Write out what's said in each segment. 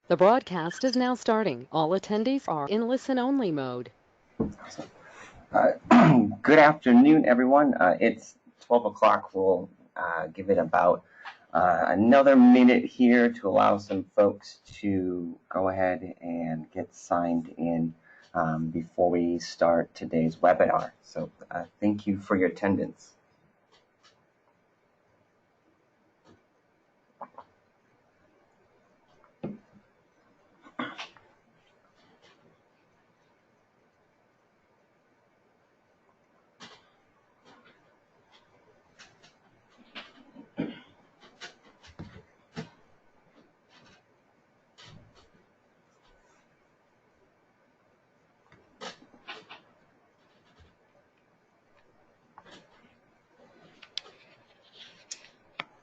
The broadcast is now starting. All attendees are in listen-only mode. Good afternoon, everyone. It's 12 o'clock. We'll give it about another minute here to allow some folks to go ahead and get signed in before we start today's webinar. So thank you for your attendance.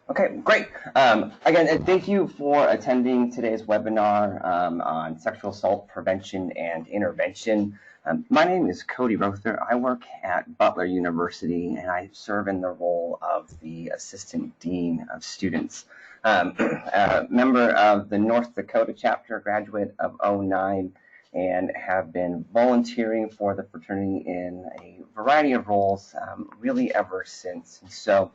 Okay, great. Again, thank you for attending today's webinar on sexual assault prevention and intervention. My name is Cody Rother. I work at Butler University, and I serve in the role of the Assistant Dean of Students. A member of the North Dakota chapter, graduate of '09, and have been volunteering for the fraternity in a variety of roles really ever since. So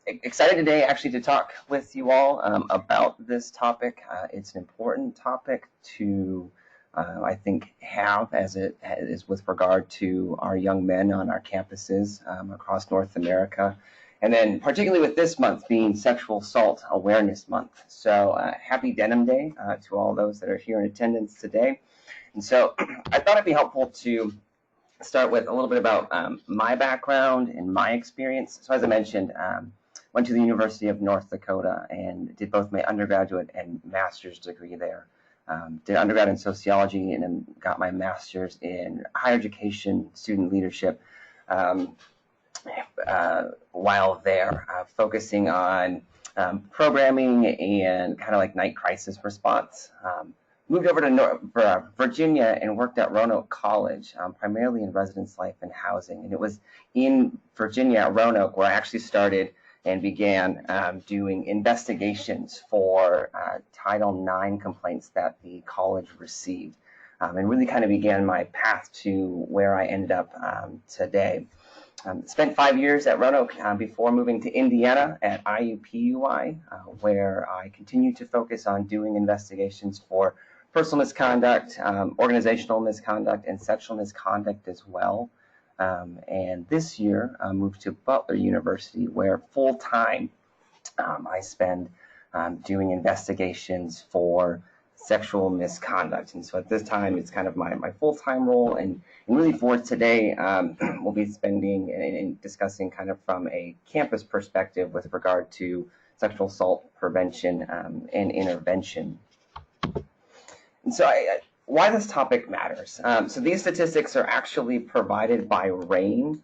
excited today actually to talk with you all about this topic. It's an important topic to I think have as it is with regard to our young men on our campuses across North America. And then particularly with this month being Sexual Assault Awareness Month. So happy Denim Day to all those that are here in attendance today. And so I thought it'd be helpful to start with a little bit about my background and my experience. So as I mentioned, went to the University of North Dakota and did both my undergraduate and master's degree there. Did undergrad in sociology and then got my master's in higher education, student leadership while there, focusing on programming and kind of like night crisis response. Moved over to Virginia and worked at Roanoke College, primarily in residence life and housing. And it was in Virginia at Roanoke where I actually started and began doing investigations for Title IX complaints that the college received, and really kind of began my path to where I ended up today. Spent 5 years at Roanoke before moving to Indiana at IUPUI, where I continued to focus on doing investigations for personal misconduct, organizational misconduct, and sexual misconduct as well. And this year, I moved to Butler University, where full-time I spend doing investigations for sexual misconduct. And so at this time, it's kind of my full-time role. And really for today, we'll be spending and discussing kind of from a campus perspective with regard to sexual assault prevention and intervention. And so why this topic matters. So these statistics are actually provided by RAINN.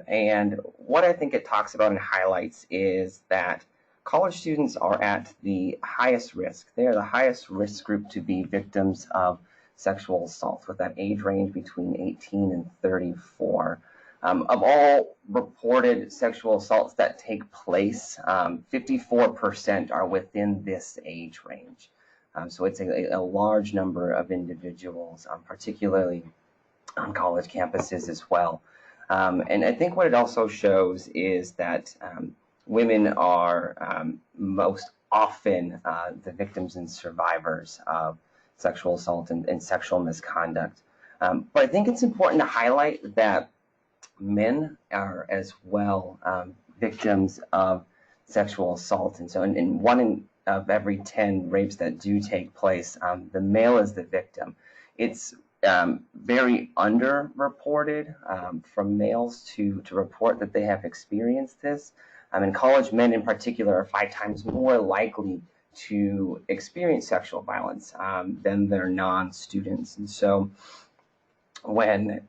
And what I think it talks about and highlights is that college students are at the highest risk. They are the highest risk group to be victims of sexual assault, with that age range between 18 and 34. Of all reported sexual assaults that take place, 54% are within this age range. So it's a large number of individuals, particularly on college campuses as well. And I think what it also shows is that women are most often the victims and survivors of sexual assault and sexual misconduct. But I think it's important to highlight that men are as well victims of sexual assault. And so in one of every 10 rapes that do take place, the male is the victim. It's very underreported from males to report that they have experienced this. And college men in particular are 5 times more likely to experience sexual violence than their non-students. And so when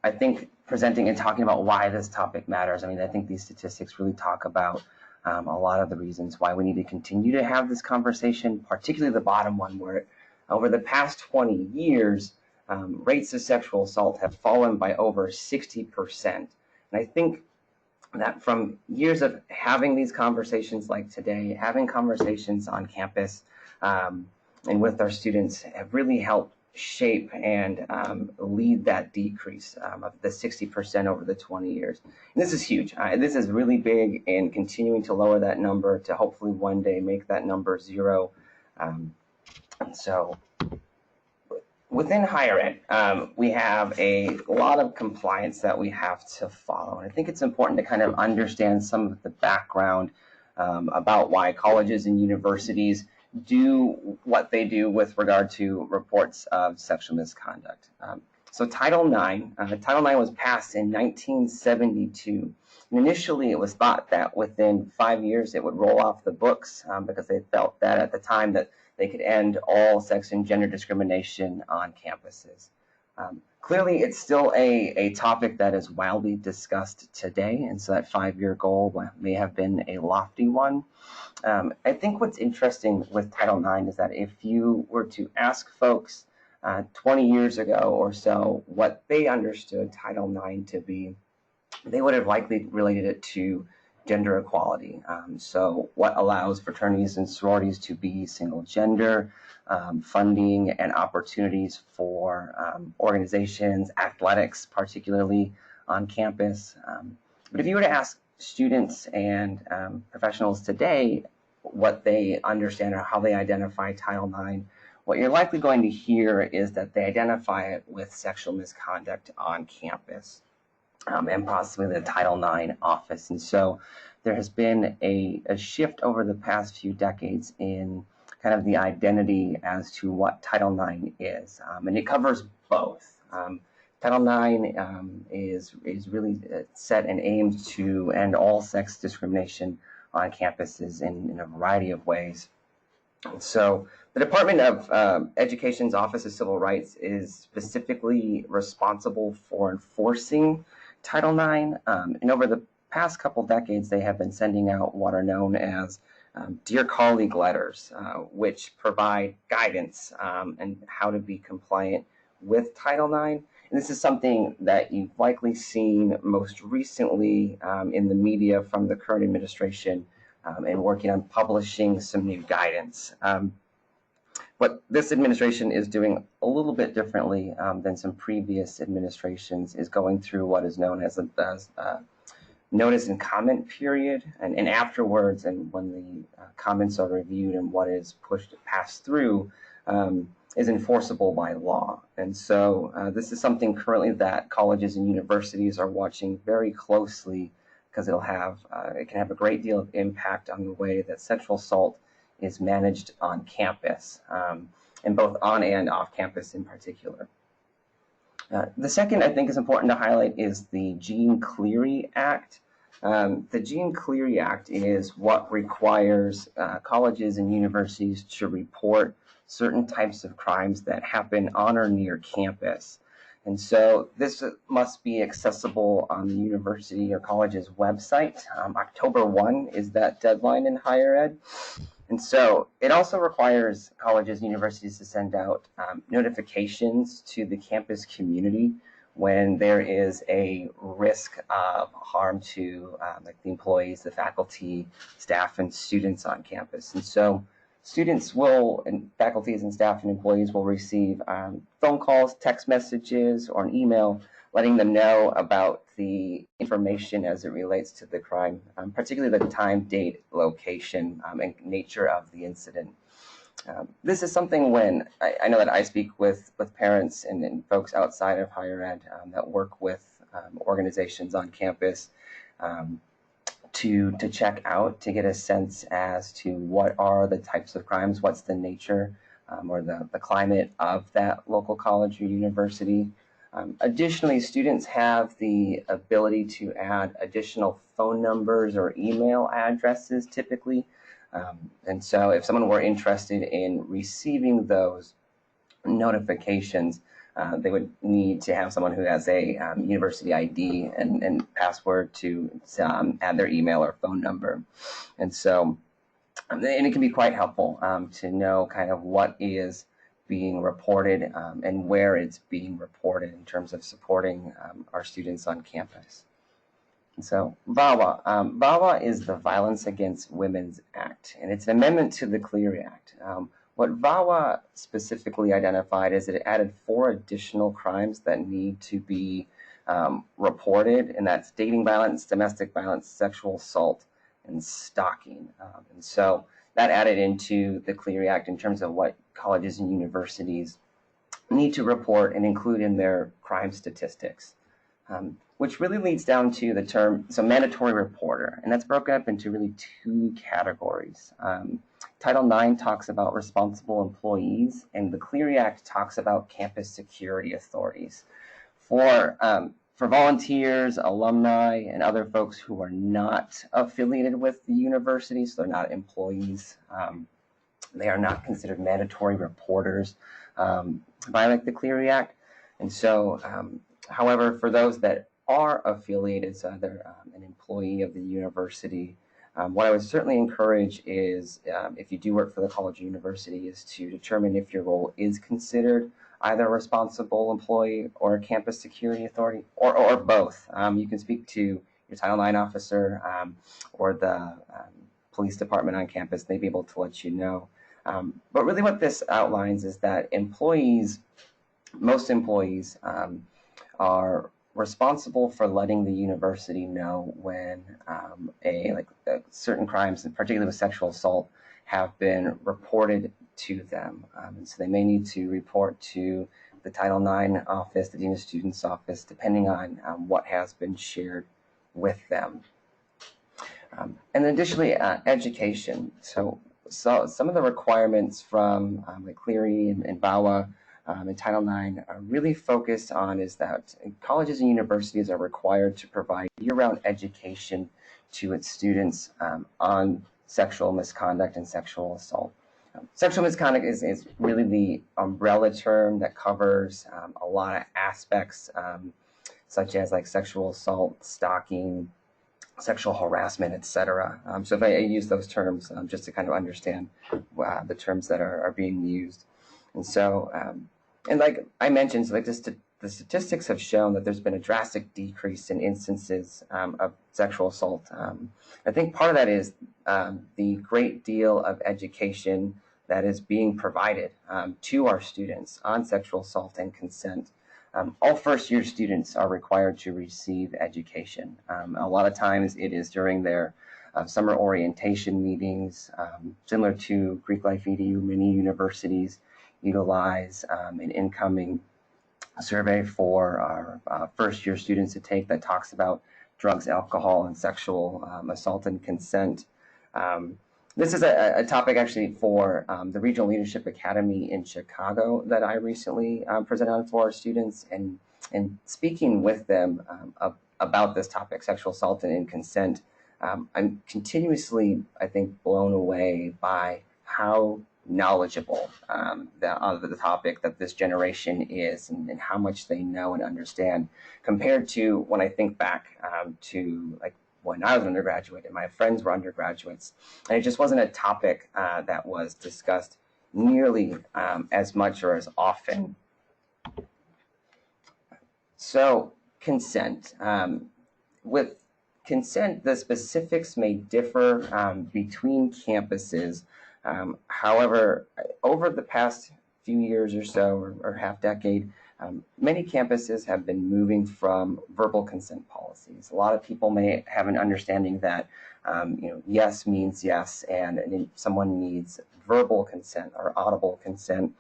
I think presenting and talking about why this topic matters, I mean, I think these statistics really talk about a lot of the reasons why we need to continue to have this conversation, particularly the bottom one, where over the past 20 years, rates of sexual assault have fallen by over 60%. And I think that from years of having these conversations like today, having conversations on campus, and with our students have really helped shape and lead that decrease of the 60% over the 20 years. And this is huge. This is really big, and continuing to lower that number to hopefully one day make that number zero. And so within higher ed, we have a lot of compliance that we have to follow. And I think it's important to kind of understand some of the background about why colleges and universities do what they do with regard to reports of sexual misconduct. So Title IX was passed in 1972. And initially, it was thought that within 5 years it would roll off the books because they felt that at the time that they could end all sex and gender discrimination on campuses. Clearly, it's still a topic that is wildly discussed today, and so that 5-year goal may have been a lofty one. I think what's interesting with Title IX is that if you were to ask folks 20 years ago or so what they understood Title IX to be, they would have likely related it to gender equality. So what allows fraternities and sororities to be single gender, funding and opportunities for organizations, athletics, particularly on campus. But if you were to ask students and professionals today what they understand or how they identify Title IX, what you're likely going to hear is that they identify it with sexual misconduct on campus. And possibly the Title IX office. And so there has been a shift over the past few decades in kind of the identity as to what Title IX is. And it covers both. Title IX is really set and aimed to end all sex discrimination on campuses in a variety of ways. So the Department of Education's Office of Civil Rights is specifically responsible for enforcing Title IX, and over the past couple decades, they have been sending out what are known as Dear Colleague letters, which provide guidance and how to be compliant with Title IX. And this is something that you've likely seen most recently in the media from the current administration and working on publishing some new guidance. What this administration is doing a little bit differently than some previous administrations is going through what is known as a notice and comment period, and afterwards, and when the comments are reviewed and what is passed through is enforceable by law. And so this is something currently that colleges and universities are watching very closely because it can have a great deal of impact on the way that sexual assault is managed on campus, and both on and off campus in particular. The second I think is important to highlight is the Jean Cleary Act. The Jean Cleary Act is what requires colleges and universities to report certain types of crimes that happen on or near campus. And so this must be accessible on the university or college's website. October 1 is that deadline in higher ed. And so it also requires colleges and universities to send out notifications to the campus community when there is a risk of harm to like the employees, the faculty, staff, and students on campus. And so students and faculties and staff and employees will receive phone calls, text messages, or an email letting them know about the information as it relates to the crime, particularly the time, date, location, and nature of the incident. This is something when I know that I speak with parents and folks outside of higher ed that work with organizations on campus to check out, to get a sense as to what are the types of crimes, what's the nature or the climate of that local college or university. Additionally, students have the ability to add additional phone numbers or email addresses typically. And so if someone were interested in receiving those notifications, they would need to have someone who has a university ID and password to add their email or phone number. And so, and it can be quite helpful to know kind of what is being reported and where it's being reported in terms of supporting our students on campus. And so VAWA. VAWA is the Violence Against Women's Act, and it's an amendment to the Clery Act. What VAWA specifically identified is that it added 4 additional crimes that need to be reported, and that's dating violence, domestic violence, sexual assault, and stalking. And so that added into the Clery Act in terms of what colleges and universities need to report and include in their crime statistics, which really leads down to the term, so mandatory reporter, and that's broken up into really 2 categories. Title IX talks about responsible employees, and the Clery Act talks about campus security authorities. For volunteers, alumni, and other folks who are not affiliated with the university, so they're not employees, they are not considered mandatory reporters by like the Clery Act. And so, however, for those that are affiliated, so they're an employee of the university, what I would certainly encourage is, if you do work for the college or university, is to determine if your role is considered either a responsible employee or a campus security authority, or both. You can speak to your Title IX officer or the police department on campus. They'd be able to let you know. But really what this outlines is that most employees are responsible for letting the university know when certain crimes, and particularly with sexual assault, have been reported to them. And so they may need to report to the Title IX office, the Dean of Students office, depending on what has been shared with them. And additionally, education. So some of the requirements from like Clery and VAWA and Title IX are really focused on is that colleges and universities are required to provide year-round education to its students on sexual misconduct and sexual assault. Sexual misconduct is really the umbrella term that covers a lot of aspects, such as like sexual assault, stalking, sexual harassment, etc. So if I use those terms just to kind of understand the terms that are being used. And so, and like I mentioned, so like the statistics have shown that there's been a drastic decrease in instances of sexual assault. I think part of that is the great deal of education that is being provided to our students on sexual assault and consent. All first-year students are required to receive education. A lot of times it is during their summer orientation meetings, similar to Greek Life EDU. Many universities utilize an incoming survey for our first-year students to take that talks about drugs, alcohol, and sexual assault and consent. This is a topic actually for the Regional Leadership Academy in Chicago that I recently presented on for our students, and speaking with them about this topic, sexual assault and consent. I'm continuously, I think, blown away by how knowledgeable on the topic that this generation is, and how much they know and understand compared to when I think back to like when I was an undergraduate and my friends were undergraduates, and it just wasn't a topic that was discussed nearly as much or as often. So consent. With consent, the specifics may differ between campuses. However, over the past few years or so, or half decade, many campuses have been moving from verbal consent policies. A lot of people may have an understanding that yes means yes, and someone needs verbal consent or audible consent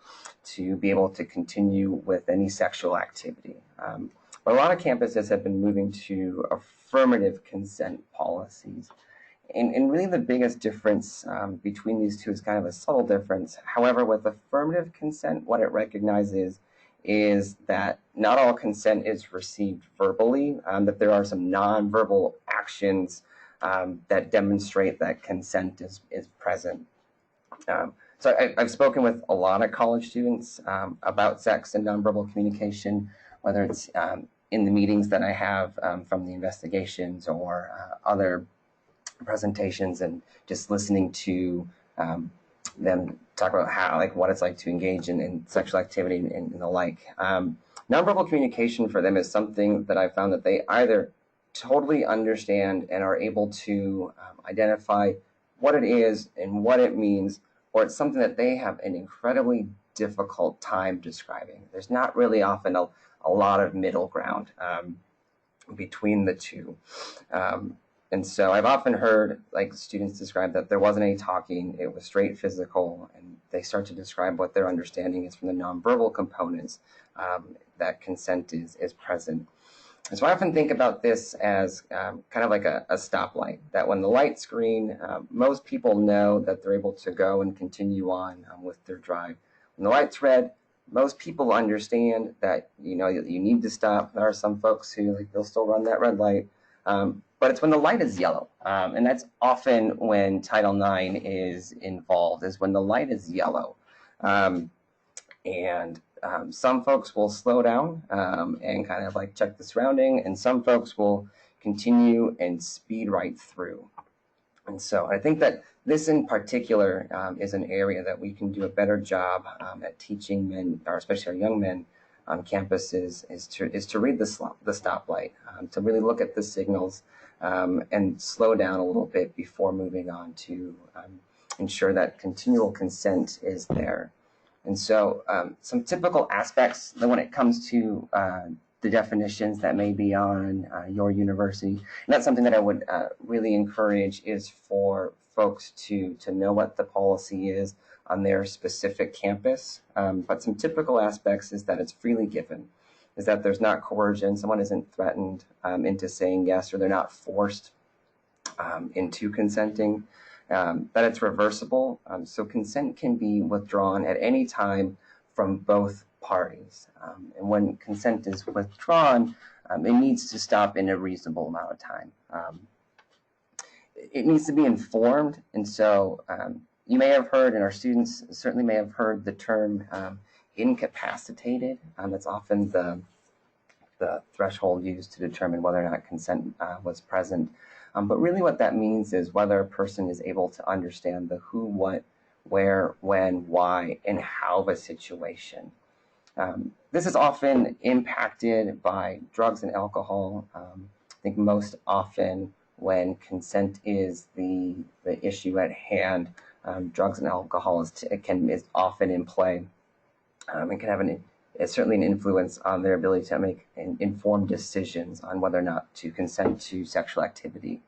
to be able to continue with any sexual activity. But a lot of campuses have been moving to affirmative consent policies. And really the biggest difference between these two is kind of a subtle difference. However, with affirmative consent, what it recognizes is that not all consent is received verbally, that there are some nonverbal actions that demonstrate that consent is present. So I've spoken with a lot of college students about sex and nonverbal communication, whether it's in the meetings that I have from the investigations or other presentations, and just listening to them talk about how, like, what it's like to engage in sexual activity and the like. Nonverbal communication for them is something that I found that they either totally understand and are able to identify what it is and what it means, or it's something that they have an incredibly difficult time describing. There's not really often a lot of middle ground between the two. And so I've often heard like students describe that there wasn't any talking, it was straight physical, and they start to describe what their understanding is from the nonverbal components, that consent is present. And so I often think about this as kind of like a stoplight, that when the light's green, most people know that they're able to go and continue on with their drive. When the light's red, most people understand that you need to stop. There are some folks who they'll still run that red light, but it's when the light is yellow, and that's often when Title IX is involved, is when the light is yellow. And some folks will slow down and kind of like check the surrounding, and some folks will continue and speed right through. And so I think that this in particular is an area that we can do a better job at teaching men, or especially our young men on campuses, is to read the stoplight, to really look at the signals and slow down a little bit before moving on to ensure that continual consent is there. And so some typical aspects when it comes to the definitions that may be on your university, and that's something that I would really encourage, is for folks to know what the policy is on their specific campus. But some typical aspects is that it's freely given, is that there's not coercion, someone isn't threatened into saying yes, or they're not forced into consenting. That it's reversible, so consent can be withdrawn at any time from both parties. And when consent is withdrawn, it needs to stop in a reasonable amount of time. It needs to be informed, and so you may have heard, and our students certainly may have heard, the term incapacitated. That's often the threshold used to determine whether or not consent was present. But really what that means is whether a person is able to understand the who, what, where, when, why, and how of a situation. This is often impacted by drugs and alcohol. I think most often when consent is the issue at hand, drugs and alcohol is often in play, and can have certainly an influence on their ability to make informed decisions on whether or not to consent to sexual activity.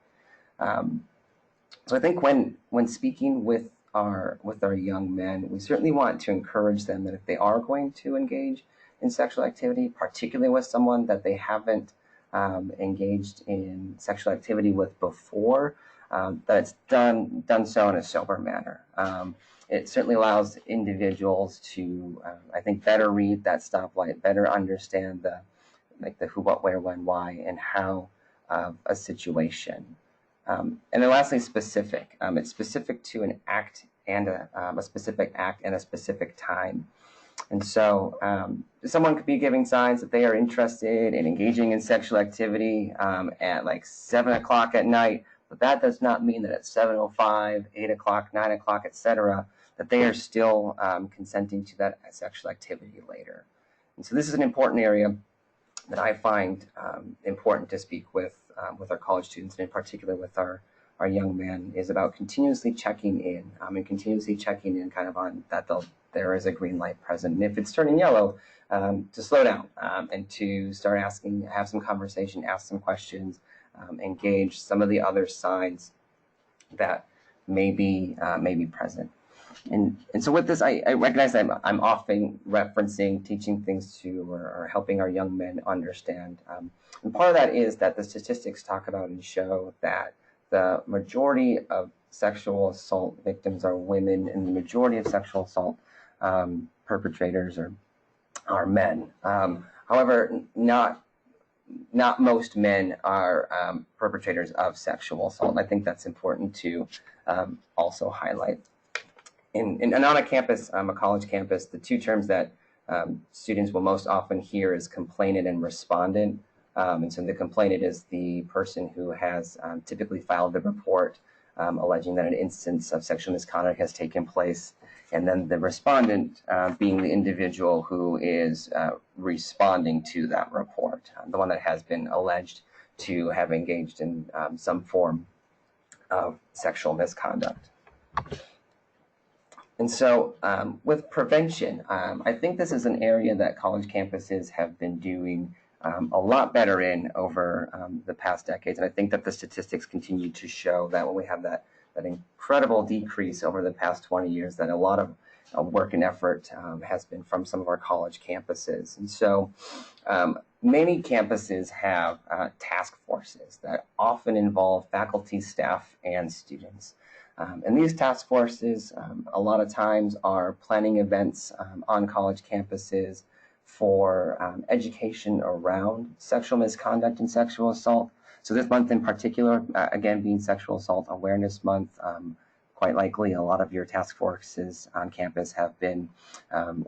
So I think when speaking with our young men, we certainly want to encourage them that if they are going to engage in sexual activity, particularly with someone that they haven't engaged in sexual activity with before, that it's done so in a sober manner. It certainly allows individuals to, I think, better read that stoplight, better understand the who, what, where, when, why, and how of a situation. And then lastly, specific. It's specific to an act and a specific act and a specific time. And so someone could be giving signs that they are interested in engaging in sexual activity at like 7 o'clock at night, but that does not mean that at 7:05, 8 o'clock, 9 o'clock, etc., that they are still consenting to that sexual activity later. And so this is an important area that I find important to speak with our college students, and in particular with our young men, is about continuously checking in and continuously checking in kind of on that there is a green light present. And if it's turning yellow, to slow down and to start asking, have some conversation, ask some questions, engage some of the other signs that may be present. And so with this, I recognize that I'm often referencing teaching things to or helping our young men understand. And part of that is that the statistics talk about and show that the majority of sexual assault victims are women, and the majority of sexual assault perpetrators are men. However, not most men are perpetrators of sexual assault. And I think that's important to also highlight. And on a campus, a college campus, the two terms that students will most often hear is complainant and respondent. And so the complainant is the person who has typically filed the report alleging that an instance of sexual misconduct has taken place. And then the respondent being the individual who is responding to that report, the one that has been alleged to have engaged in some form of sexual misconduct. And so with prevention, I think this is an area that college campuses have been doing a lot better in over the past decades. And I think that the statistics continue to show that when we have that incredible decrease over the past 20 years, that a lot of work and effort has been from some of our college campuses. And so many campuses have task forces that often involve faculty, staff, and students. And these task forces, a lot of times, are planning events on college campuses for education around sexual misconduct and sexual assault. So this month in particular, again, being Sexual Assault Awareness Month, quite likely a lot of your task forces on campus have been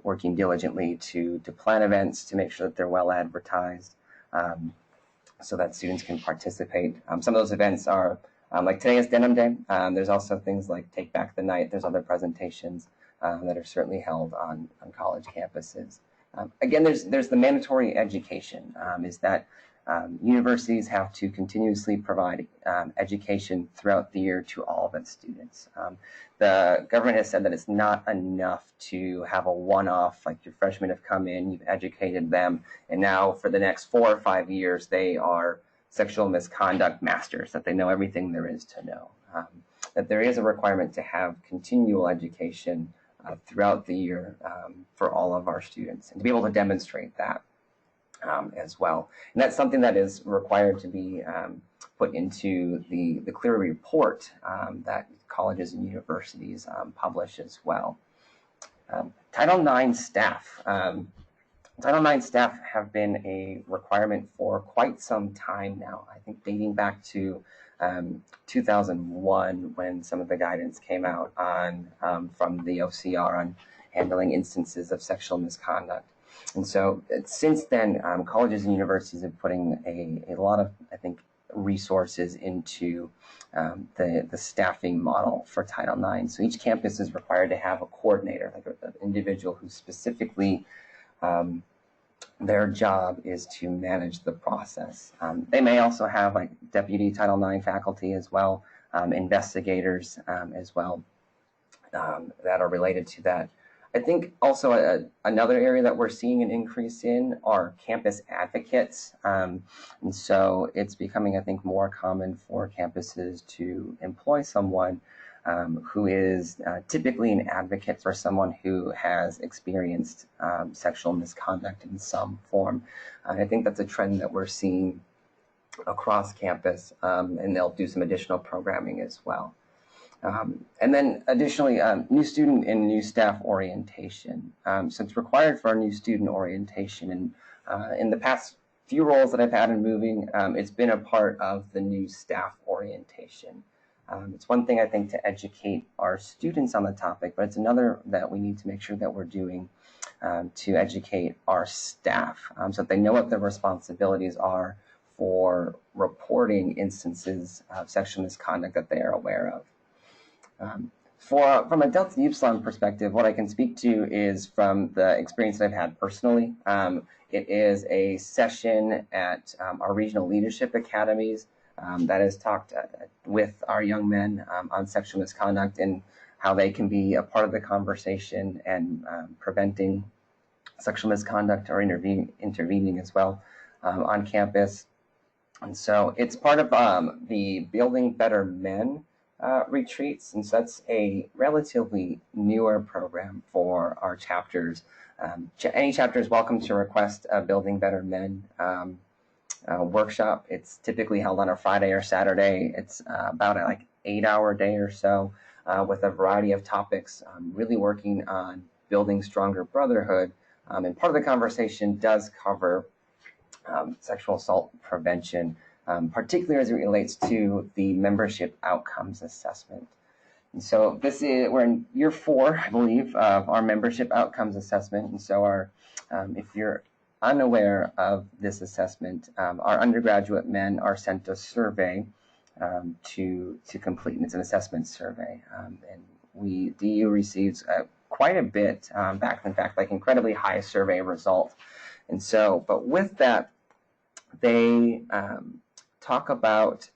working diligently to plan events to make sure that they're well advertised so that students can participate. Some of those events are like today is Denim Day. There's also things like Take Back the Night. There's other presentations that are certainly held on college campuses. Again, there's the mandatory education, is that universities have to continuously provide education throughout the year to all of its students. The government has said that it's not enough to have a one-off, like your freshmen have come in, you've educated them, and now for the next 4 or 5 years, they are sexual misconduct masters, that they know everything there is to know. That there is a requirement to have continual education throughout the year for all of our students, and to be able to demonstrate that as well. And that's something that is required to be put into the Clery report that colleges and universities publish as well. Title IX staff. Title IX staff have been a requirement for quite some time now, I think dating back to 2001 when some of the guidance came out on from the OCR on handling instances of sexual misconduct. And so since then, colleges and universities are putting a lot of, I think, resources into the staffing model for Title IX. So each campus is required to have a coordinator, like an individual who specifically their job is to manage the process. They may also have like deputy Title IX faculty as well, investigators as well that are related to that. I think also another area that we're seeing an increase in are campus advocates. And so it's becoming, I think, more common for campuses to employ someone who is typically an advocate for someone who has experienced sexual misconduct in some form. And I think that's a trend that we're seeing across campus, and they'll do some additional programming as well. And then additionally, new student and new staff orientation. So it's required for our new student orientation. And in the past few roles that I've had in moving, it's been a part of the new staff orientation. It's one thing, I think, to educate our students on the topic, but it's another that we need to make sure that we're doing to educate our staff so that they know what their responsibilities are for reporting instances of sexual misconduct that they are aware of. From a Delta Upsilon perspective, what I can speak to is from the experience that I've had personally. It is a session at our regional leadership academies that has talked with our young men on sexual misconduct and how they can be a part of the conversation and preventing sexual misconduct or intervening as well on campus. And so it's part of the Building Better Men retreats, and so that's a relatively newer program for our chapters. Any chapter is welcome to request a Building Better Men workshop. It's typically held on a Friday or Saturday. It's about a 8-hour day or so with a variety of topics, really working on building stronger brotherhood. And part of the conversation does cover sexual assault prevention, particularly as it relates to the membership outcomes assessment. And so we're in year 4, I believe, of our membership outcomes assessment. And so if you're unaware of this assessment, our undergraduate men are sent a survey to complete, and it's an assessment survey. And DU receives quite a bit back, in fact, incredibly high survey result. And so, but with that, they talk about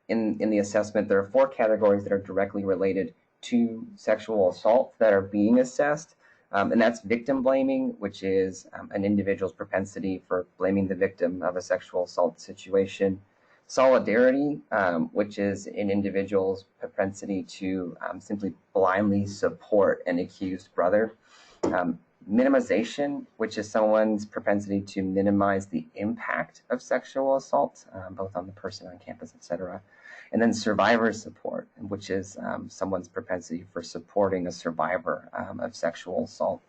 in the assessment, there are 4 categories that are directly related to sexual assault that are being assessed. And that's victim blaming, which is an individual's propensity for blaming the victim of a sexual assault situation. Solidarity, which is an individual's propensity to simply blindly support an accused brother. Minimization, which is someone's propensity to minimize the impact of sexual assault, both on the person on campus, etc. And then survivor support, which is someone's propensity for supporting a survivor of sexual assault.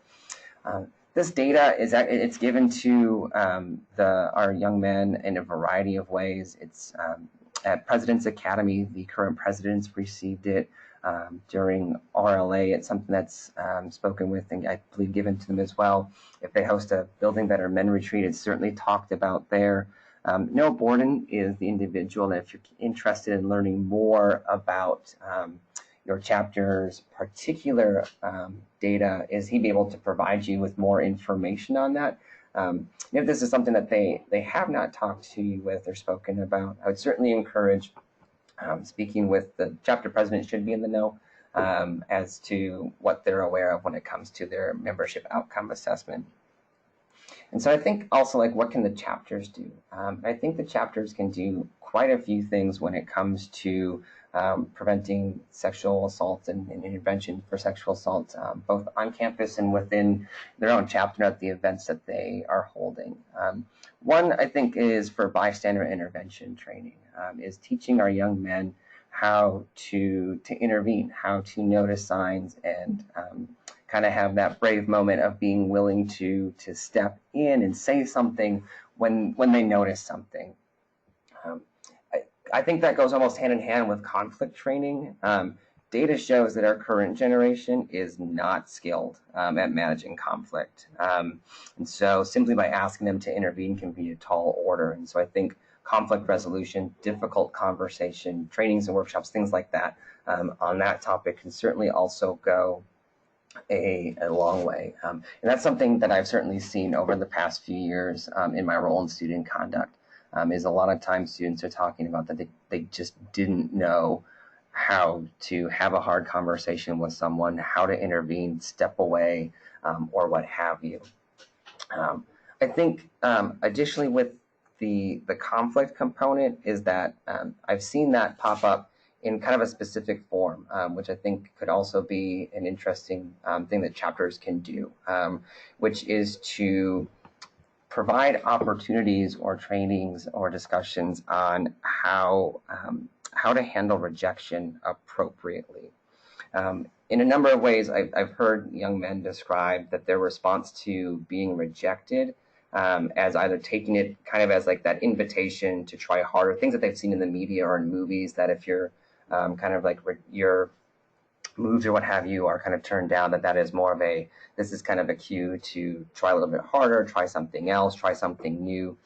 This data it's given to our young men in a variety of ways. It's at President's Academy. The current presidents received it during RLA. It's something that's spoken with and I believe given to them as well. If they host a Building Better Men retreat, it's certainly talked about there. Noah Borden is the individual that if you're interested in learning more about your chapter's particular data, is he be able to provide you with more information on that? If this is something that they have not talked to you with or spoken about, I would certainly encourage speaking with the chapter president. Should be in the know as to what they're aware of when it comes to their membership outcome assessment. And so I think also, like, what can the chapters do? I think the chapters can do quite a few things when it comes to preventing sexual assault and intervention for sexual assault, both on campus and within their own chapter at the events that they are holding. One, I think, is for bystander intervention training, is teaching our young men how to intervene, how to notice signs and kind of have that brave moment of being willing to step in and say something when they notice something. I think that goes almost hand in hand with conflict training. Data shows that our current generation is not skilled at managing conflict. And so simply by asking them to intervene can be a tall order. And so I think conflict resolution, difficult conversation, trainings and workshops, things like that on that topic can certainly also go a long way. And that's something that I've certainly seen over the past few years in my role in student conduct, is a lot of times students are talking about that they just didn't know how to have a hard conversation with someone, how to intervene, step away, or what have you. I think additionally with the conflict component is that I've seen that pop up in kind of a specific form, which I think could also be an interesting thing that chapters can do, which is to provide opportunities or trainings or discussions on how to handle rejection appropriately. In a number of ways, I've heard young men describe that their response to being rejected as either taking it kind of as like that invitation to try harder, things that they've seen in the media or in movies, that if you're kind of like your moves or what have you are kind of turned down, that is more of this is kind of a cue to try a little bit harder, try something else, try something new.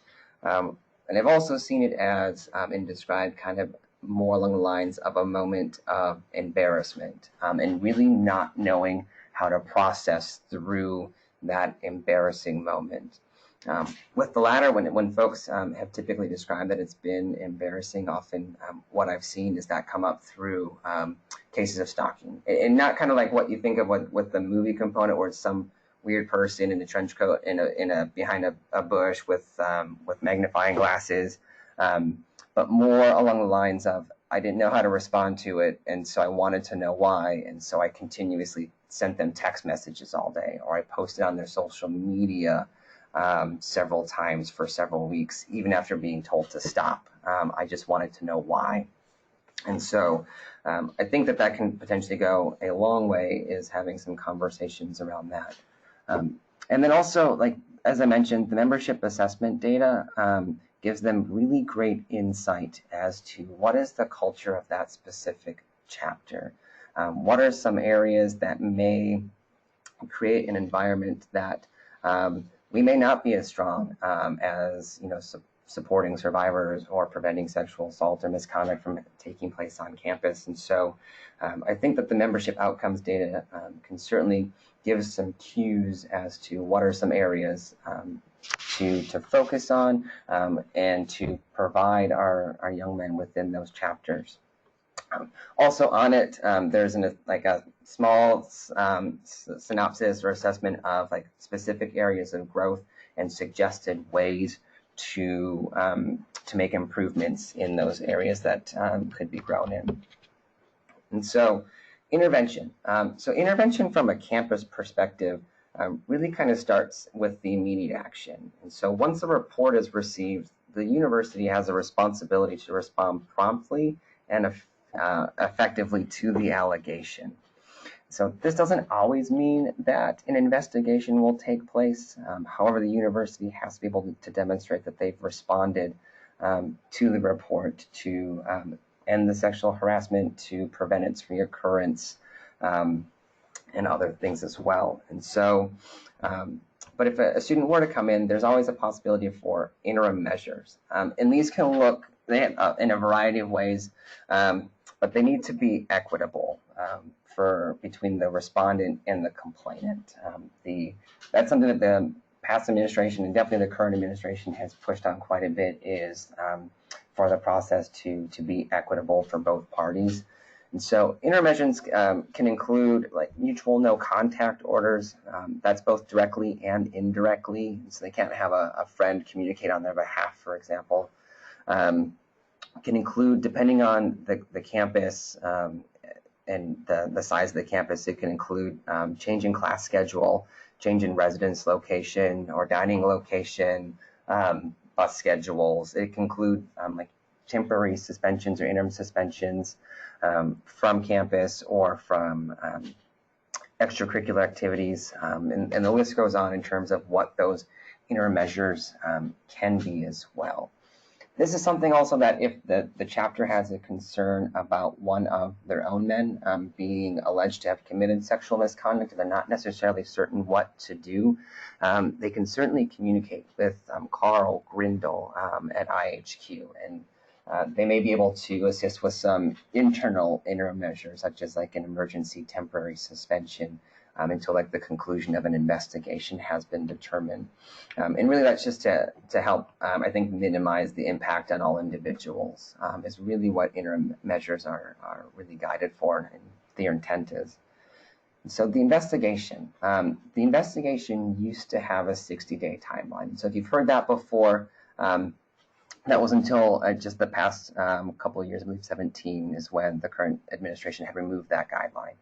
And I've also seen it as and described kind of more along the lines of a moment of embarrassment and really not knowing how to process through that embarrassing moment. With the latter, when folks have typically described that it's been embarrassing, often what I've seen is that come up through cases of stalking, and not kind of like what you think of with the movie component, where it's some weird person in a trench coat behind a bush with magnifying glasses, but more along the lines of, I didn't know how to respond to it, and so I wanted to know why, and so I continuously sent them text messages all day, or I posted on their social media several times for several weeks, even after being told to stop. I just wanted to know why. And so I think that can potentially go a long way, is having some conversations around that. And then also, like, as I mentioned, the membership assessment data gives them really great insight as to what is the culture of that specific chapter. What are some areas that may create an environment that we may not be as strong as, supporting survivors or preventing sexual assault or misconduct from taking place on campus. And so I think that the membership outcomes data can certainly give some cues as to what are some areas to focus on and to provide our young men within those chapters. Also on it, there's like a small synopsis or assessment of like specific areas of growth and suggested ways to make improvements in those areas that could be grown in. And so intervention. So intervention from a campus perspective really kind of starts with the immediate action. And so once a report is received, the university has a responsibility to respond promptly and effectively to the allegation. So this doesn't always mean that an investigation will take place. However, the university has to be able to demonstrate that they've responded to the report to end the sexual harassment, to prevent its reoccurrence, and other things as well. And so, but if a student were to come in, there's always a possibility for interim measures. And these can look in a variety of ways, but they need to be equitable between the respondent and the complainant. That's something that the past administration and definitely the current administration has pushed on quite a bit, is for the process to be equitable for both parties. And so interventions can include like mutual no contact orders. That's both directly and indirectly. So they can't have a friend communicate on their behalf, for example. Can include, depending on the campus and the size of the campus, it can include change in class schedule, change in residence location or dining location, bus schedules. It can include like temporary suspensions or interim suspensions from campus or from extracurricular activities. And the list goes on in terms of what those interim measures can be as well. This is something also that if the chapter has a concern about one of their own men being alleged to have committed sexual misconduct, and they're not necessarily certain what to do, they can certainly communicate with Carl Grindle at IHQ, and they may be able to assist with some internal interim measures, such as like an emergency temporary suspension until like the conclusion of an investigation has been determined. And really that's just to help, I think, minimize the impact on all individuals is really what interim measures are really guided for, and their intent is. So the investigation used to have a 60-day timeline. So if you've heard that before, that was until just the past couple of years, I believe 17 is when the current administration had removed that guideline.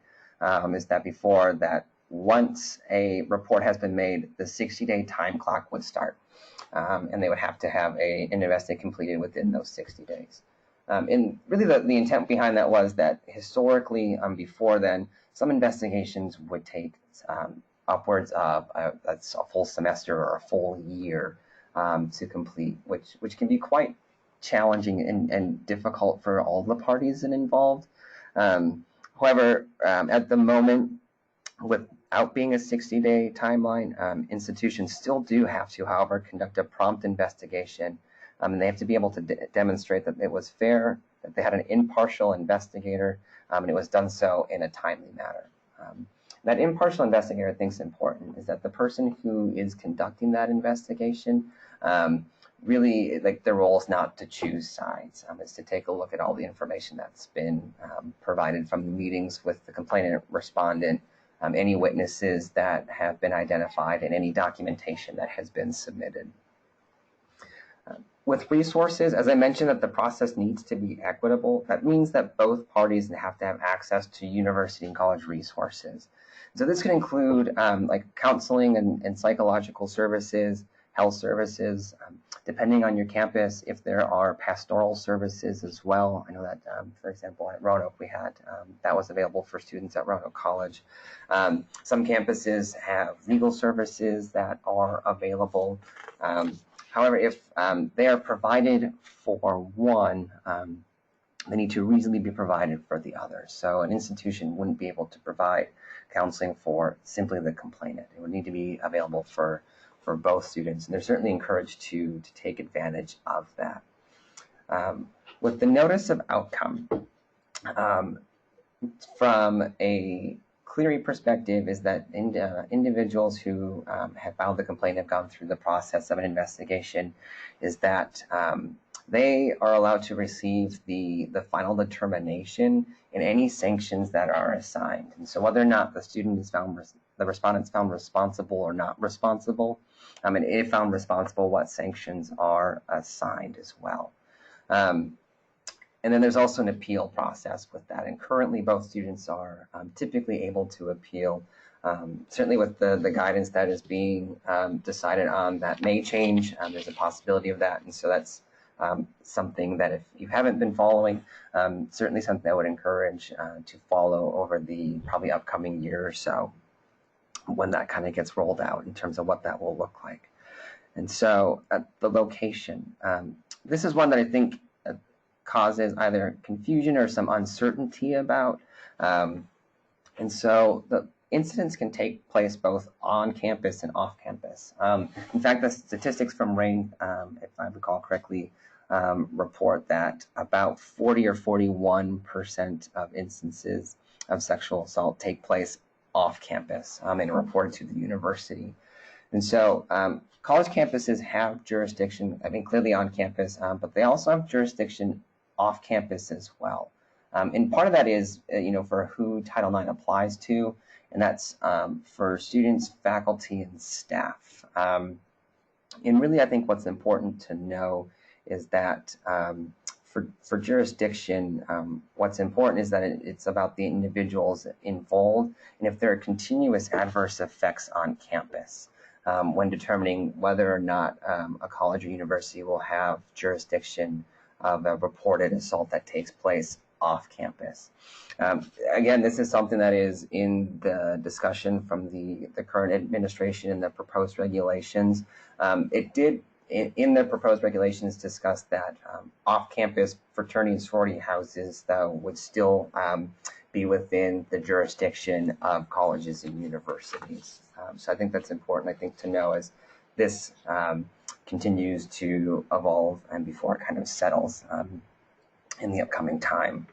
Is that before that, once a report has been made, the 60-day time clock would start, and they would have to have an investigation completed within those 60 days. And really the intent behind that was that historically, before then, some investigations would take upwards of a full semester or a full year to complete, which can be quite challenging and difficult for all the parties involved. However, at the moment, without being a 60-day timeline, institutions still do have to, however, conduct a prompt investigation, and they have to be able to demonstrate that it was fair, that they had an impartial investigator, and it was done so in a timely manner. That impartial investigator, I think, is important, is that the person who is conducting that investigation really, like, their role is not to choose sides. It's to take a look at all the information that's been provided from the meetings with the complainant respondent, any witnesses that have been identified, and any documentation that has been submitted. With resources, as I mentioned, that the process needs to be equitable. That means that both parties have to have access to university and college resources. So this can include like counseling and psychological services, health services, depending on your campus, if there are pastoral services as well. I know that, for example, at Roanoke, we had, that was available for students at Roanoke College. Some campuses have legal services that are available. However, if they are provided for one, they need to reasonably be provided for the other. So an institution wouldn't be able to provide counseling for simply the complainant. It would need to be available for both students, and they're certainly encouraged to take advantage of that. With the notice of outcome, from a Clery perspective, is that individuals who have filed the complaint have gone through the process of an investigation, is that they are allowed to receive the final determination in any sanctions that are assigned. And so whether or not the student is found, the respondent's found responsible or not responsible, and if found responsible, what sanctions are assigned as well. And then there's also an appeal process with that. And currently both students are typically able to appeal. Certainly with the guidance that is being decided on, that may change. There's a possibility of that. And so that's something that if you haven't been following, certainly something I would encourage to follow over the probably upcoming year or so when that kind of gets rolled out in terms of what that will look like. And so the location, this is one that I think causes either confusion or some uncertainty about. And so the incidents can take place both on campus and off campus. In fact, the statistics from RAIN, if I recall correctly, report that about 40 or 41% of instances of sexual assault take place off campus and reported to the university. And so college campuses have jurisdiction, clearly on campus, but they also have jurisdiction off campus as well. And part of that is, for who Title IX applies to, and that's for students, faculty, and staff. And really, I think what's important to know is that for jurisdiction, what's important is that it's about the individuals involved and if there are continuous adverse effects on campus when determining whether or not a college or university will have jurisdiction of a reported assault that takes place off campus. Again, this is something that is in the discussion from the current administration and the proposed regulations. It did, in the proposed regulations, discuss that off-campus fraternity and sorority houses, though, would still be within the jurisdiction of colleges and universities. So I think that's important, to know as this continues to evolve and before it kind of settles in the upcoming time.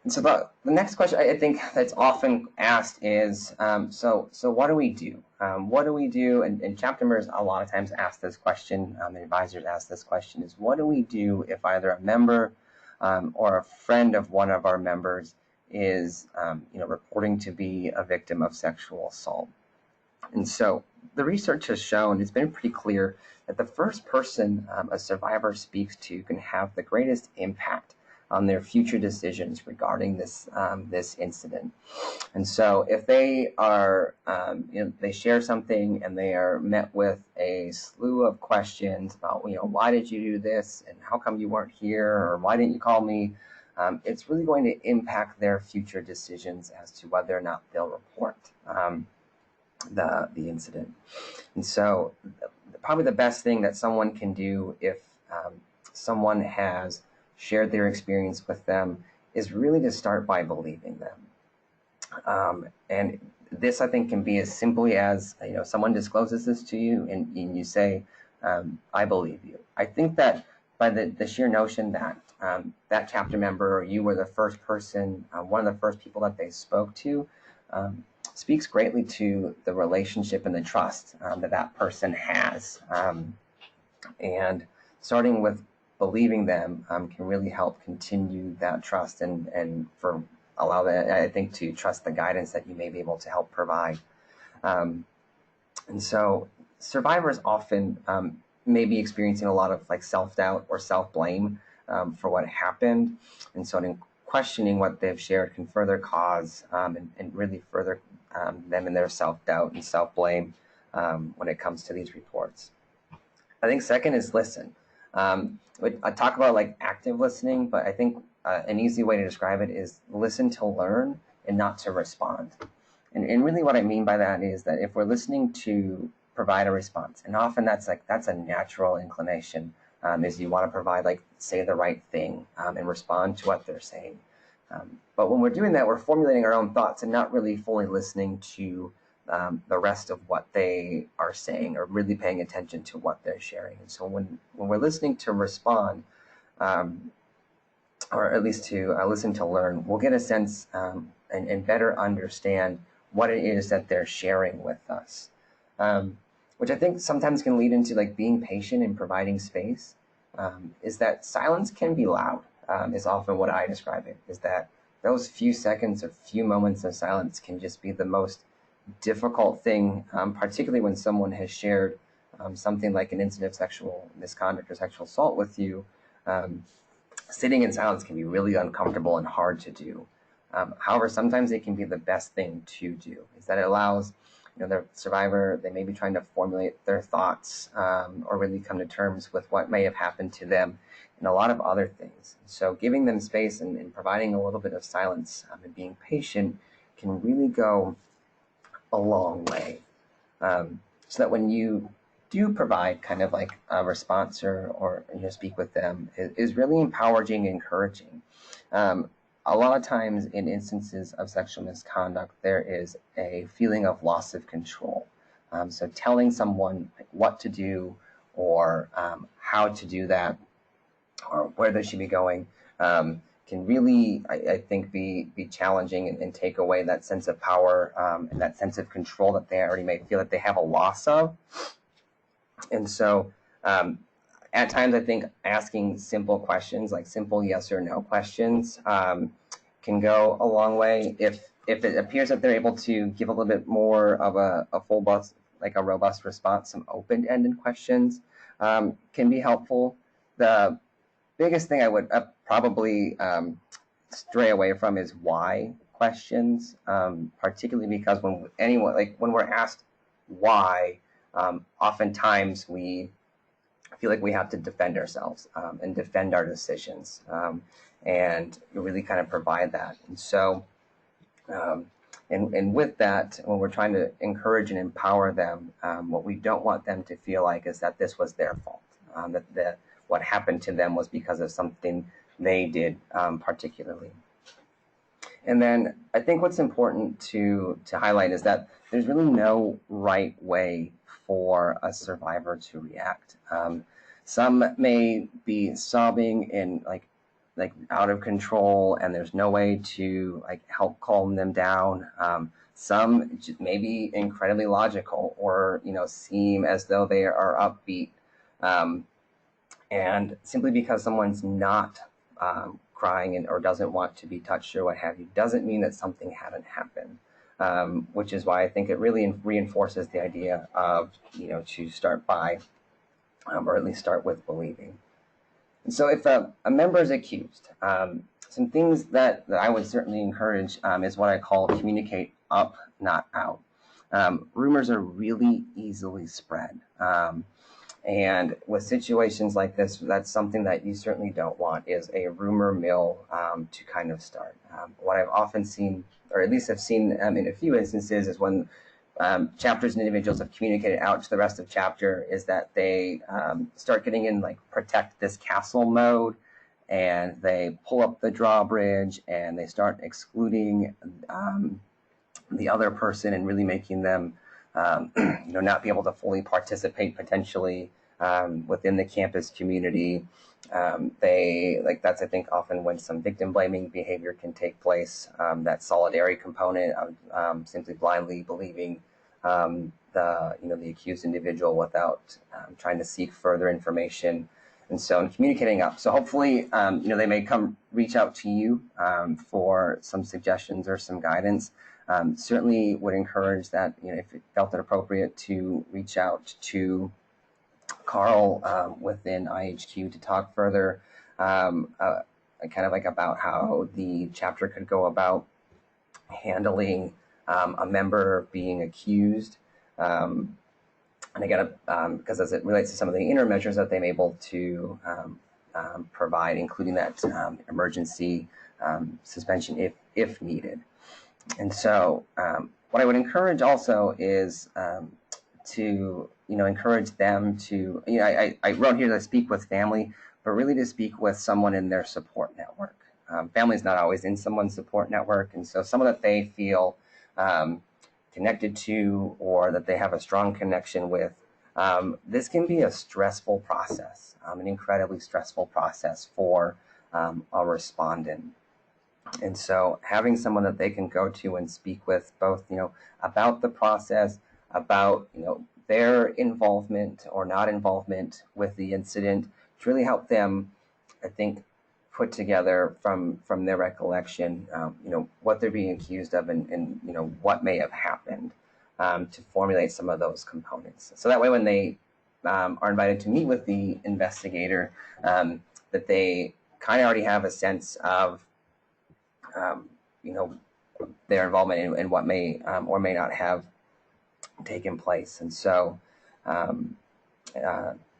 And so the next question I think that's often asked is, so what do we do? What do we do? And chapter members a lot of times ask this question, and advisors ask this question, is what do we do if either a member or a friend of one of our members is reporting to be a victim of sexual assault? And so the research has shown, it's been pretty clear, that the first person a survivor speaks to can have the greatest impact on their future decisions regarding this incident. And so if they are, they share something and they are met with a slew of questions about, why did you do this? And how come you weren't here? Or why didn't you call me? It's really going to impact their future decisions as to whether or not they'll report the incident. And so probably the best thing that someone can do if someone has shared their experience with them is really to start by believing them. And this, I think, can be as simply as, someone discloses this to you and you say, I believe you. I think that by the sheer notion that that chapter member or you were the first person, one of the first people that they spoke to, speaks greatly to the relationship and the trust that person has. And starting with believing them can really help continue that trust and for allow that, I think, to trust the guidance that you may be able to help provide. And so survivors often may be experiencing a lot of self-doubt or self-blame for what happened. And so in questioning what they've shared can further cause and really further them in their self-doubt and self-blame when it comes to these reports. I think second is listen. I talk about active listening, but I think an easy way to describe it is listen to learn and not to respond. And really what I mean by that is that if we're listening to provide a response, and often that's a natural inclination, is you want to provide say the right thing and respond to what they're saying. But when we're doing that, we're formulating our own thoughts and not really fully listening to the rest of what they are saying or really paying attention to what they're sharing. And so when we're listening to respond, or at least to listen to learn, we'll get a sense and better understand what it is that they're sharing with us, which I think sometimes can lead into being patient and providing space. is that silence can be loud, is often what I describe it, is that those few seconds or few moments of silence can just be the most difficult thing, particularly when someone has shared something like an incident of sexual misconduct or sexual assault with you. Um, Sitting in silence can be really uncomfortable and hard to do. However, sometimes it can be the best thing to do, is that it allows the survivor, they may be trying to formulate their thoughts, or really come to terms with what may have happened to them and a lot of other things. So giving them space and providing a little bit of silence, and being patient can really go a long way. So that when you do provide kind of like a response or speak with them, is really empowering and encouraging. A lot of times in instances of sexual misconduct, there is a feeling of loss of control. So telling someone what to do, or how to do that, or where they should be going, can really, I think, be challenging and take away that sense of power, and that sense of control that they already may feel that they have a loss of. And so at times, I think asking simple questions, like simple yes or no questions, can go a long way. If it appears that they're able to give a little bit more of a full bus, like a robust response, some open-ended questions can be helpful. The biggest thing I would probably stray away from is why questions, particularly because when we're asked why, oftentimes we feel like we have to defend ourselves, and defend our decisions, and really kind of provide that. And so, and with that, when we're trying to encourage and empower them, what we don't want them to feel like is that this was their fault, that what happened to them was because of something they did, particularly. And then I think what's important to highlight is that there's really no right way for a survivor to react. Some may be sobbing and like out of control, and there's no way to help calm them down. Some may be incredibly logical, or seem as though they are upbeat. And simply because someone's not crying or doesn't want to be touched or what have you, doesn't mean that something hadn't happened. Which is why I think it really reinforces the idea of to start by, or at least start with believing. And so if a member is accused, some things that I would certainly encourage is what I call communicate up, not out. Rumors are really easily spread. And with situations like this, that's something that you certainly don't want, is a rumor mill to kind of start. What I've often seen, or at least have seen in a few instances, is when chapters and individuals have communicated out to the rest of chapter, is that they start getting in protect this castle mode, and they pull up the drawbridge and they start excluding the other person and really making them not be able to fully participate potentially within the campus community. That's, I think, often when some victim blaming behavior can take place. That solidarity component of simply blindly believing the accused individual without trying to seek further information. And so, in communicating up. So hopefully, they may reach out to you for some suggestions or some guidance. Certainly would encourage that, if it felt it appropriate, to reach out to Carl within IHQ to talk further, kind of about how the chapter could go about handling a member being accused. And again, because as it relates to some of the inner measures that they're able to provide, including that emergency suspension if needed. And so what I would encourage also is to encourage them to, I wrote here to speak with family, but really to speak with someone in their support network. Family's not always in someone's support network, and so someone that they feel connected to, or that they have a strong connection with. This can be a stressful process, an incredibly stressful process for a respondent. And so having someone that they can go to and speak with, both about the process, about their involvement or not involvement with the incident, really help them, I think, put together from their recollection, what they're being accused of and what may have happened, to formulate some of those components. So that way, when they are invited to meet with the investigator, that they kind of already have a sense of, their involvement in what may or may not have taken place. And so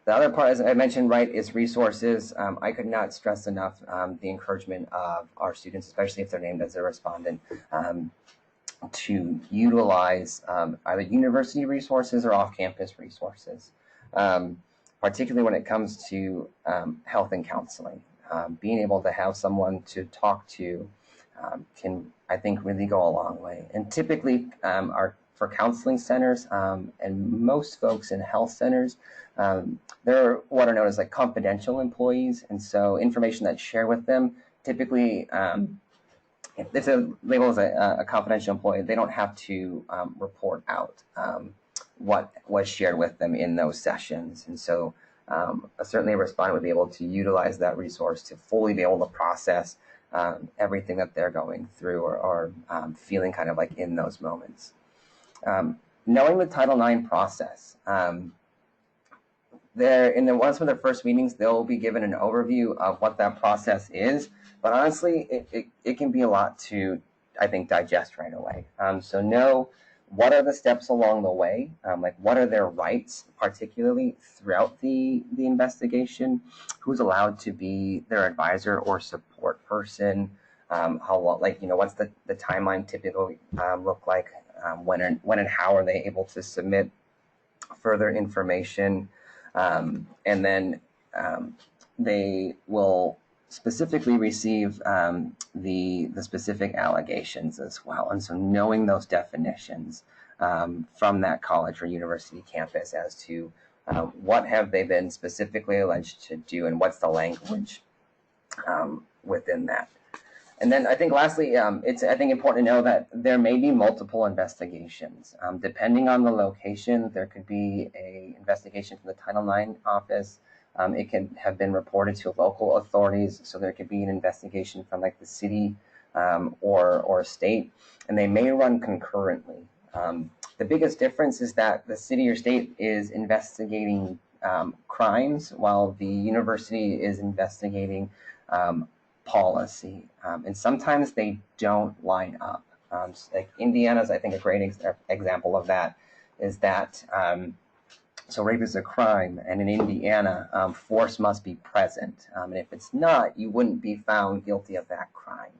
the other part, as I mentioned, right, is resources. I could not stress enough the encouragement of our students, especially if they're named as a respondent, to utilize either university resources or off-campus resources, particularly when it comes to health and counseling. Being able to have someone to talk to can, I think, really go a long way. And typically, for counseling centers and most folks in health centers, they're what are known as like confidential employees, and so information that's shared with them typically, if they're labeled as a confidential employee, they don't have to report out what was shared with them in those sessions. And so certainly a respondent would be able to utilize that resource to fully be able to process everything that they're going through or feeling kind of like in those moments. Knowing the Title IX process, one of their first meetings, they'll be given an overview of what that process is. But honestly, it can be a lot to, I think, digest right away. So know what are the steps along the way, like what are their rights, particularly throughout the investigation, who's allowed to be their advisor or support person, how long, what's the timeline typically look like, when and how are they able to submit further information, and then they will specifically receive the specific allegations as well. And so knowing those definitions from that college or university campus as to what have they been specifically alleged to do and what's the language within that. And then I think lastly, it's important to know that there may be multiple investigations. Depending on the location, there could be an investigation from the Title IX office. It can have been reported to local authorities, so there could be an investigation from like the city or state, and they may run concurrently. The biggest difference is that the city or state is investigating crimes while the university is investigating policy, and sometimes they don't line up. Like Indiana's, I think, a great example of that is that so rape is a crime, and in Indiana, force must be present. And if it's not, you wouldn't be found guilty of that crime.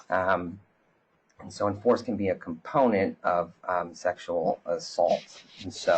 And so force can be a component of sexual assault. And so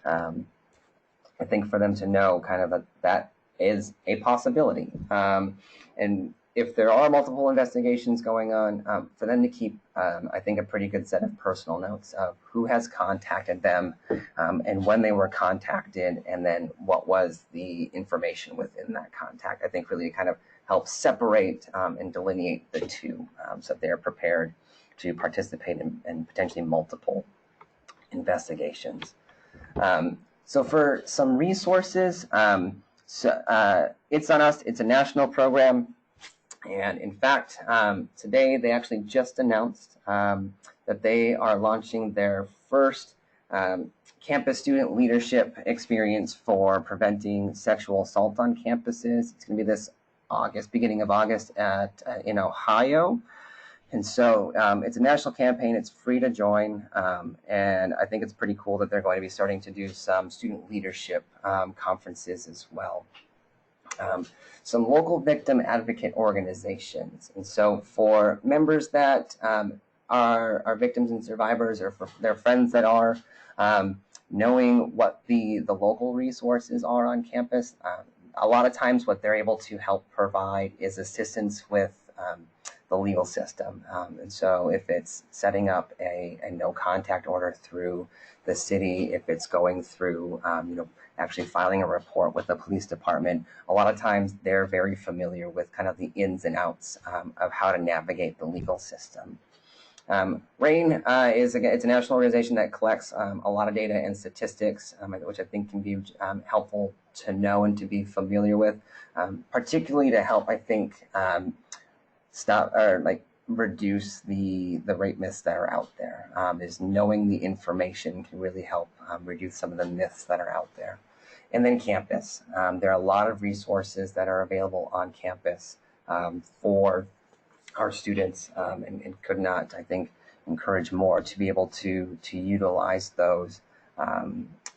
I think for them to know kind of that is a possibility. And if there are multiple investigations going on, for them to keep, I think, a pretty good set of personal notes of who has contacted them and when they were contacted, and then what was the information within that contact, I think really kind of helps separate and delineate the two, so that they're prepared to participate in potentially multiple investigations. So for some resources, It's on Us, it's a national program. And in fact, today they actually just announced that they are launching their first campus student leadership experience for preventing sexual assault on campuses. It's going to be this beginning of August in Ohio. And so it's a national campaign. It's free to join. And I think it's pretty cool that they're going to be starting to do some student leadership conferences as well. Some local victim advocate organizations. And so for members that are victims and survivors, or for their friends that are, knowing what the local resources are on campus, a lot of times what they're able to help provide is assistance with the legal system. And so if it's setting up a no contact order through the city, if it's going through, actually filing a report with the police department, a lot of times they're very familiar with kind of the ins and outs of how to navigate the legal system. RAIN it's a national organization that collects a lot of data and statistics, which I think can be helpful to know and to be familiar with, particularly to help, I think, stop or like reduce the rape myths that are out there. Is knowing the information can really help reduce some of the myths that are out there. And then campus. There are a lot of resources that are available on campus for our students, and could not, I think, encourage more to be able to utilize those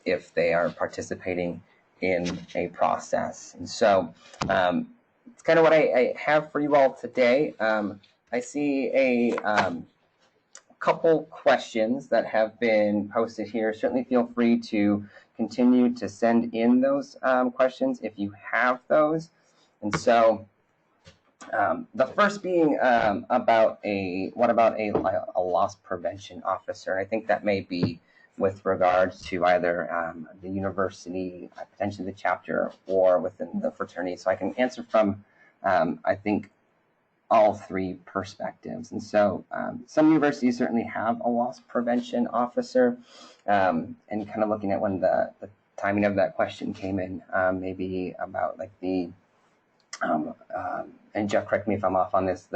if they are participating in a process. And so it's kind of what I have for you all today. I see a couple questions that have been posted here. Certainly feel free to continue to send in those questions if you have those. And so the first being about what about a loss prevention officer? I think that may be with regards to either the university, potentially the chapter, or within the fraternity. So I can answer from, I think, all three perspectives. And so some universities certainly have a loss prevention officer, and kind of looking at when the timing of that question came in, maybe about like the and Jeff, correct me if I'm off on this,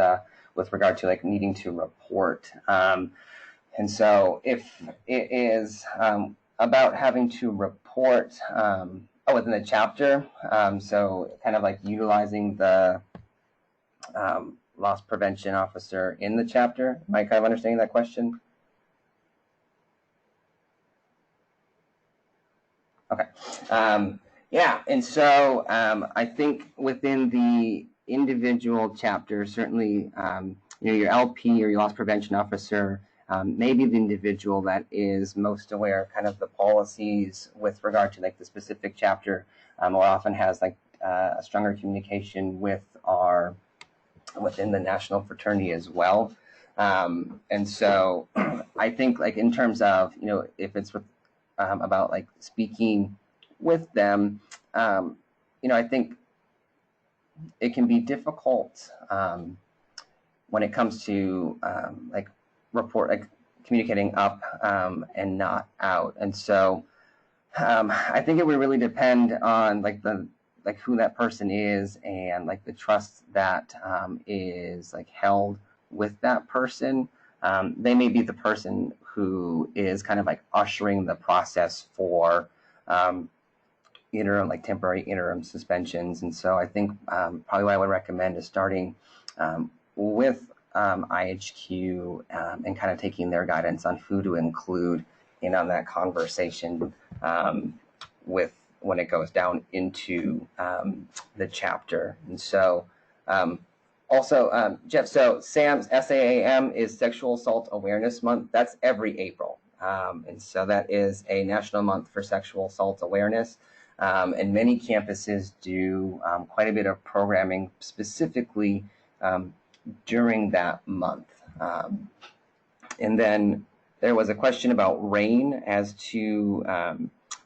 with regard to like needing to report. And so if it is about having to report within the chapter, so kind of like utilizing the loss prevention officer in the chapter. Am I kind of understanding that question? Okay. Yeah, and so I think within the individual chapter, certainly, your LP or your loss prevention officer may be the individual that is most aware of kind of the policies with regard to like the specific chapter, or often has like a stronger communication with within the national fraternity as well. And so I think like in terms of, if it's about like speaking with them, I think it can be difficult when it comes to communicating up and not out. And so I think it would really depend on who that person is and like the trust that is like held with that person. They may be the person who is kind of like ushering the process for temporary interim suspensions. And so I think probably what I would recommend is starting with IHQ and kind of taking their guidance on who to include in on that conversation with when it goes down into the chapter. And so also, Jeff, so SAM's SAAM is Sexual Assault Awareness Month. That's every April. And so that is a national month for sexual assault awareness. And many campuses do quite a bit of programming specifically during that month. And then there was a question about RAIN as to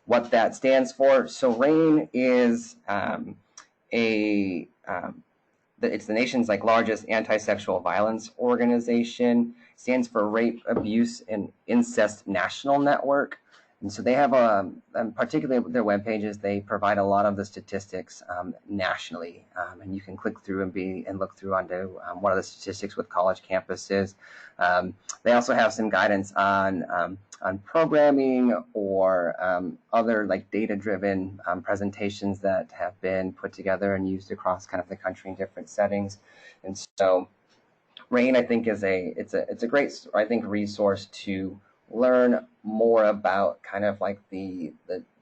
what that stands for. So RAIN is it's the nation's largest anti-sexual violence organization. It stands for Rape, Abuse, and Incest National Network. And so they have particularly with their web pages, they provide a lot of the statistics nationally, and you can click through and look through onto what are the statistics with college campuses. They also have some guidance on programming or other data-driven presentations that have been put together and used across kind of the country in different settings. And so RAIN, I think, it's a great, I think, resource to learn more about kind of the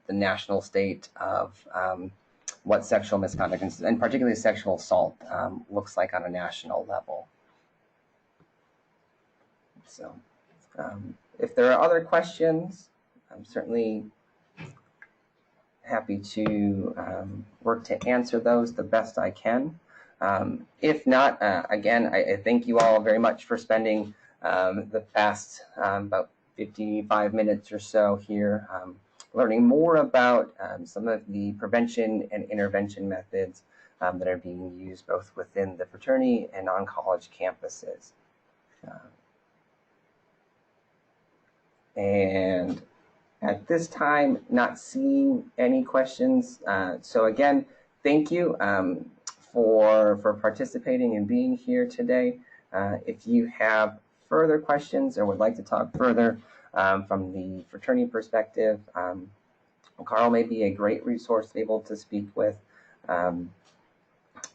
national state of what sexual misconduct and particularly sexual assault looks like on a national level. So if there are other questions, I'm certainly happy to work to answer those the best I can. If not, again, I thank you all very much for spending the past about 55 minutes or so here, learning more about some of the prevention and intervention methods that are being used both within the fraternity and on college campuses. And at this time, not seeing any questions. So again, thank you for participating and being here today. If you have further questions or would like to talk further from the fraternity perspective, Carl may be a great resource to be able to speak with,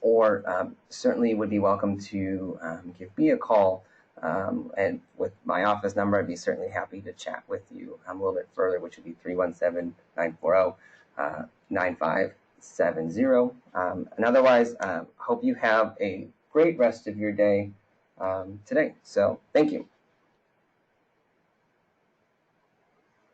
or certainly would be welcome to give me a call. And with my office number, I'd be certainly happy to chat with you a little bit further, which would be 317-940-9570. And otherwise, hope you have a great rest of your day today. So thank you.